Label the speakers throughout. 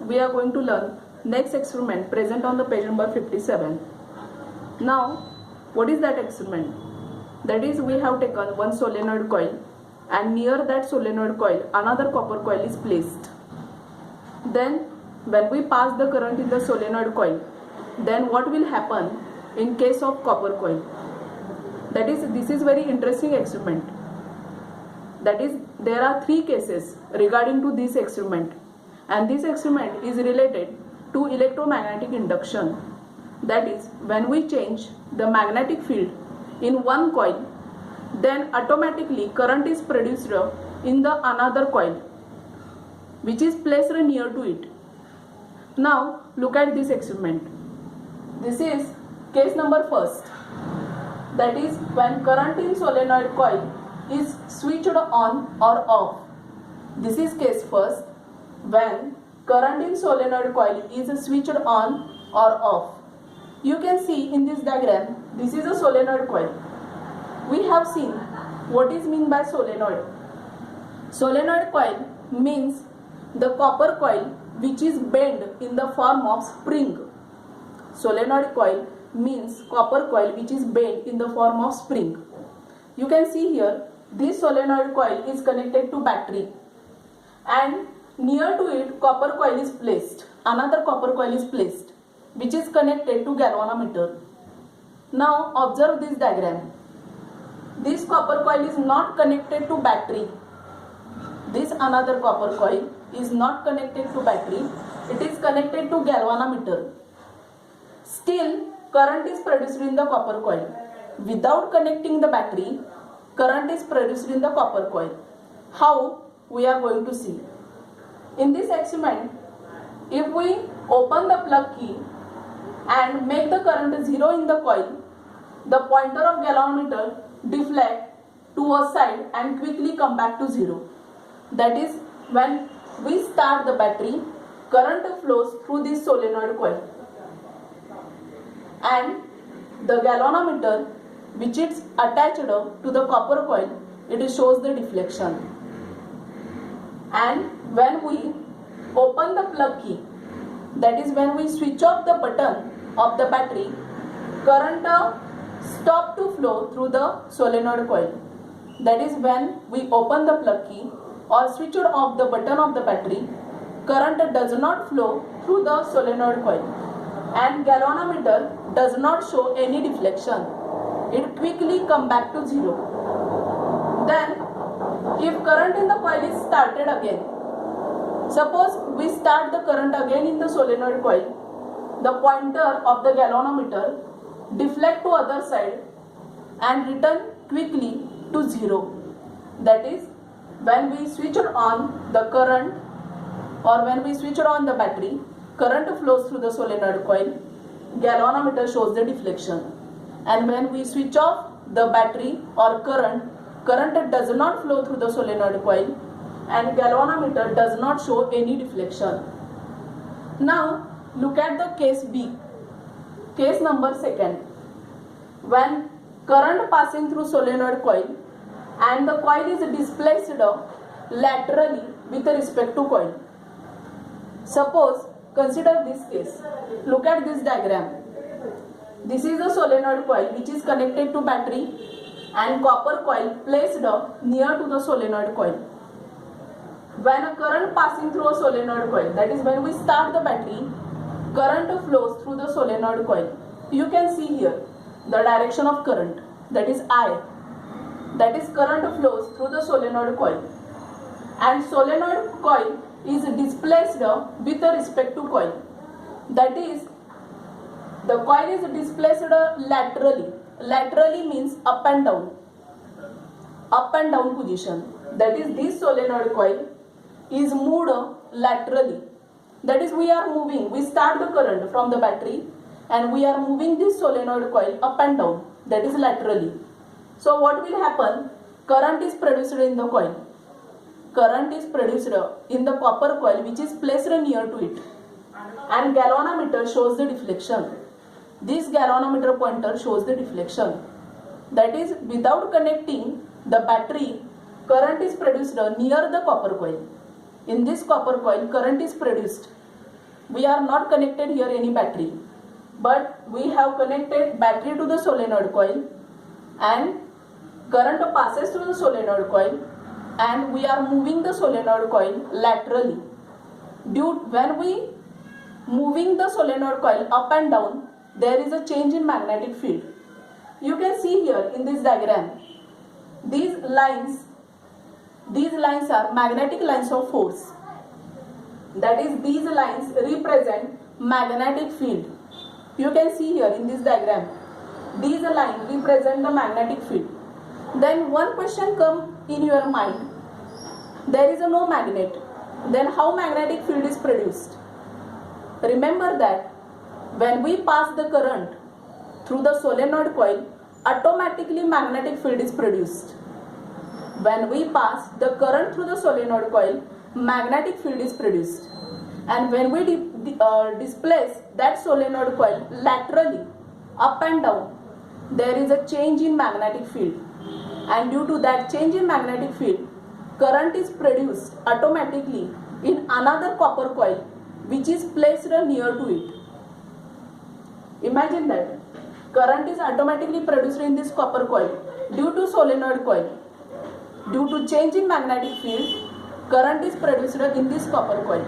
Speaker 1: we are going to learn next experiment present on the page number 57. Now, what is that experiment? That is, we have taken one solenoid coil and near that solenoid coil another copper coil is placed. Then when we pass the current in the solenoid coil, then what will happen in case of copper coil? That is, this is very interesting experiment. That is, there are three cases regarding to this experiment, and this experiment is related to electromagnetic induction. That is, when we change the magnetic field in one coil, then automatically current is produced in the another coil which is placed near to it. Now look at this experiment. This is case number first. That is, when current in solenoid coil is switched on or off. This is case first, when current in solenoid coil is switched on or off. You can see in this diagram, this is a solenoid coil. We have seen what is meant by solenoid. Solenoid coil means the copper coil which is bent in the form of spring. Solenoid coil means copper coil which is bent in the form of spring. You can see here, this solenoid coil is connected to battery and near to it copper coil is placed. Another copper coil is placed which is connected to galvanometer. Now observe this diagram. This copper coil is not connected to battery. This another copper coil is not connected to battery. It is connected to galvanometer. Still, current is produced in the copper coil. Without connecting the battery, current is produced in the copper coil. How? We are going to see. In this experiment, if we open the plug key and make the current 0 in the coil, the pointer of galvanometer deflect to a side and quickly come back to 0. That is, when we start the battery, current flows through this solenoid coil and the galvanometer which is attached to the copper coil, it shows the deflection. And when we open the plug key, that is when we switch off the button of the battery, current stop to flow through the solenoid coil. That is when we open the plug key or switch off the button of the battery, current does not flow through the solenoid coil and galvanometer does not show any deflection. It quickly come back to 0. Then if current in the coil is started again, suppose we start the current again in the solenoid coil, the pointer of the galvanometer deflect to other side and return quickly to 0. That is, when we switch on the current or when we switch on the battery, current flows through the solenoid coil, galvanometer shows the deflection. And when we switch off the battery or current does not flow through the solenoid coil and galvanometer does not show any deflection. Now look at the case B. Case number second. When current passing through solenoid coil and the coil is displaced laterally with respect to coil. Suppose, consider this case. Look at this diagram. This is a solenoid coil which is connected to battery and copper coil placed near to the solenoid coil. When a current passing through a solenoid coil, that is when we start the battery, current flows through the solenoid coil. You can see here the direction of current, that is I. That is, current flows through the solenoid coil and solenoid coil is displaced with respect to coil. That is, the coil is displaced laterally. Laterally means up and down position. That is, this solenoid coil is moved laterally. That is, we are moving, we start the current from the battery and we are moving this solenoid coil up and down, that is laterally. So what will happen? Current is produced in the coil. Current is produced in the copper coil which is placed near to it and galvanometer shows the deflection. This galvanometer pointer shows the deflection. That is, without connecting the battery, current is produced near the copper coil. In this copper coil, current is produced we are not connected here any battery, but we have connected battery to the solenoid coil, and current passes through the solenoid coil, and we are moving the solenoid coil laterally. When we moving the solenoid coil up and down, there is a change in magnetic field. You can see here in this diagram, these lines are magnetic lines of force. That is, these lines represent magnetic field. You can see here in this diagram, these lines represent the magnetic field. Then one question comes in your mind, there is no magnet, then how magnetic field is produced? Remember that when we pass the current through the solenoid coil, automatically magnetic field is produced. When we pass the current through the solenoid coil, magnetic field is produced. And when we displace that solenoid coil laterally, up and down, there is a change in magnetic field. And due to that change in magnetic field, current is produced automatically in another copper coil which is placed near to it. Imagine that current is automatically produced in this copper coil due to solenoid coil. Due to change in magnetic field, current is produced in this copper coil.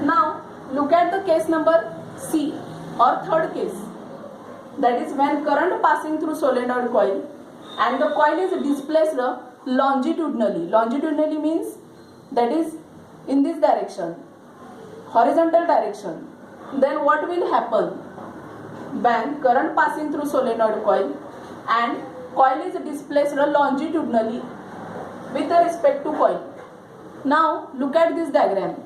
Speaker 1: Now look at the case number C, or third case. That is when current passing through solenoid coil and the coil is displaced longitudinally. Longitudinally means that is in this direction, horizontal direction. Then what will happen? When current passing through solenoid coil and coil is displaced longitudinally with respect to coil. Now look at this diagram.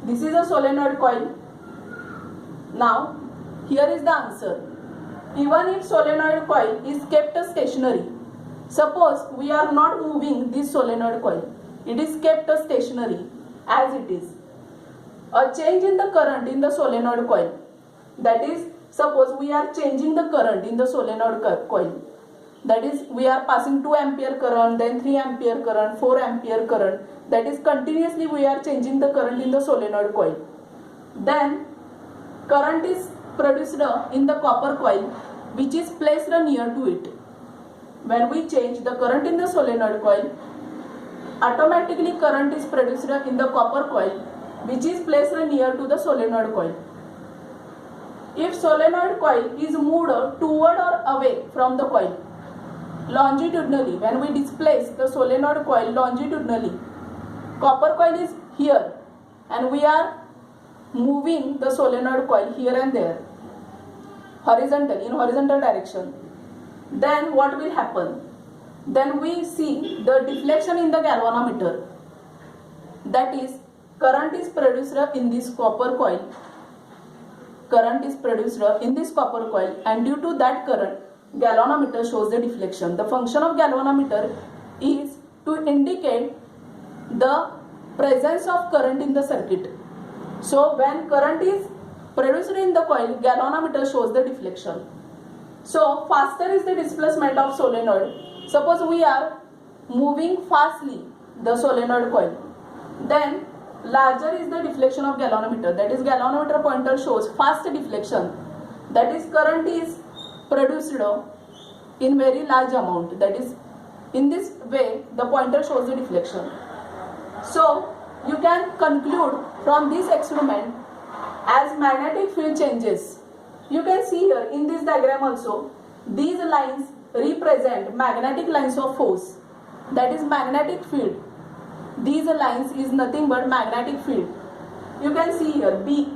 Speaker 1: This is a solenoid coil. Now here is the answer. Even if solenoid coil is kept stationary, suppose we are not moving this solenoid coil, it is kept stationary as it is. A change in the current in the solenoid coil, that is, suppose we are changing the current in the solenoid coil, that is, we are passing 2 ampere current, then 3 ampere current, 4 ampere current, that is, continuously we are changing the current in the solenoid coil. Then current is produced in the copper coil which is placed near to it. When we change the current in the solenoid coil, automatically current is produced in the copper coil which is placed near to the solenoid coil. If solenoid coil is moved toward or away from the coil longitudinally, when we displace the solenoid coil longitudinally, copper coil is here and we are moving the solenoid coil here and there horizontally, in horizontal direction, then what will happen? Then we see the deflection in the galvanometer. That is, current is produced in this copper coil. Current is produced in this copper coil, and due to that current, galvanometer shows the deflection. The function of galvanometer is to indicate the presence of current in the circuit. So when current is produced in the coil, galvanometer shows the deflection. So faster is the displacement of solenoid. Suppose we are moving fastly the solenoid coil, then larger is the deflection of galvanometer. That is, galvanometer pointer shows fast deflection. That is, current is produced in very large amount. That is, in this way the pointer shows the deflection. So you can conclude from this experiment, as magnetic field changes, you can see here in this diagram also, these lines represent magnetic lines of force. That is magnetic field. These lines is nothing but magnetic field. You can see here B.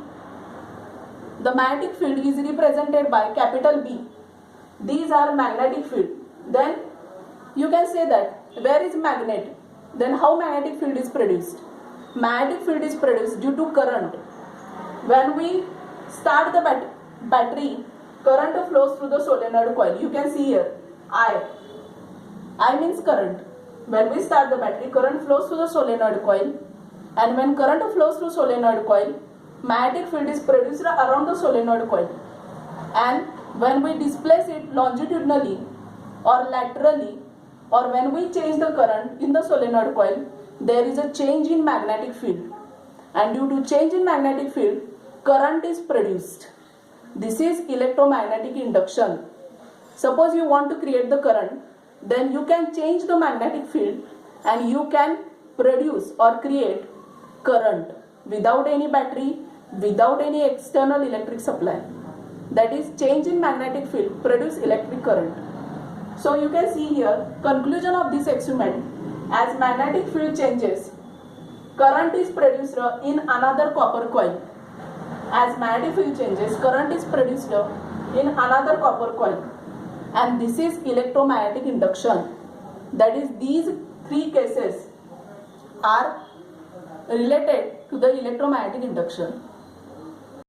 Speaker 1: The magnetic field is represented by capital B. These are magnetic field. Then you can say that where is magnet? Then how magnetic field is produced? Magnetic field is produced due to current. When we start the battery, current flows through the solenoid coil. You can see here I means current. When we start the battery, current flows through the solenoid coil, and when current flows through solenoid coil, magnetic field is produced around the solenoid coil, and when we displace it longitudinally or laterally, or when we change the current in the solenoid coil, there is a change in magnetic field. and due to change in magnetic field, current is produced. This is electromagnetic induction. Suppose you want to create the current, then you can change the magnetic field and you can produce or create current without any battery, without any external electric supply. That is, change in magnetic field produce electric current. So you can see here, conclusion of this experiment, as magnetic field changes, current is produced in another copper coil. As magnetic field changes, current is produced in another copper coil, and this is electromagnetic induction. That is, these three cases are related to the electromagnetic induction.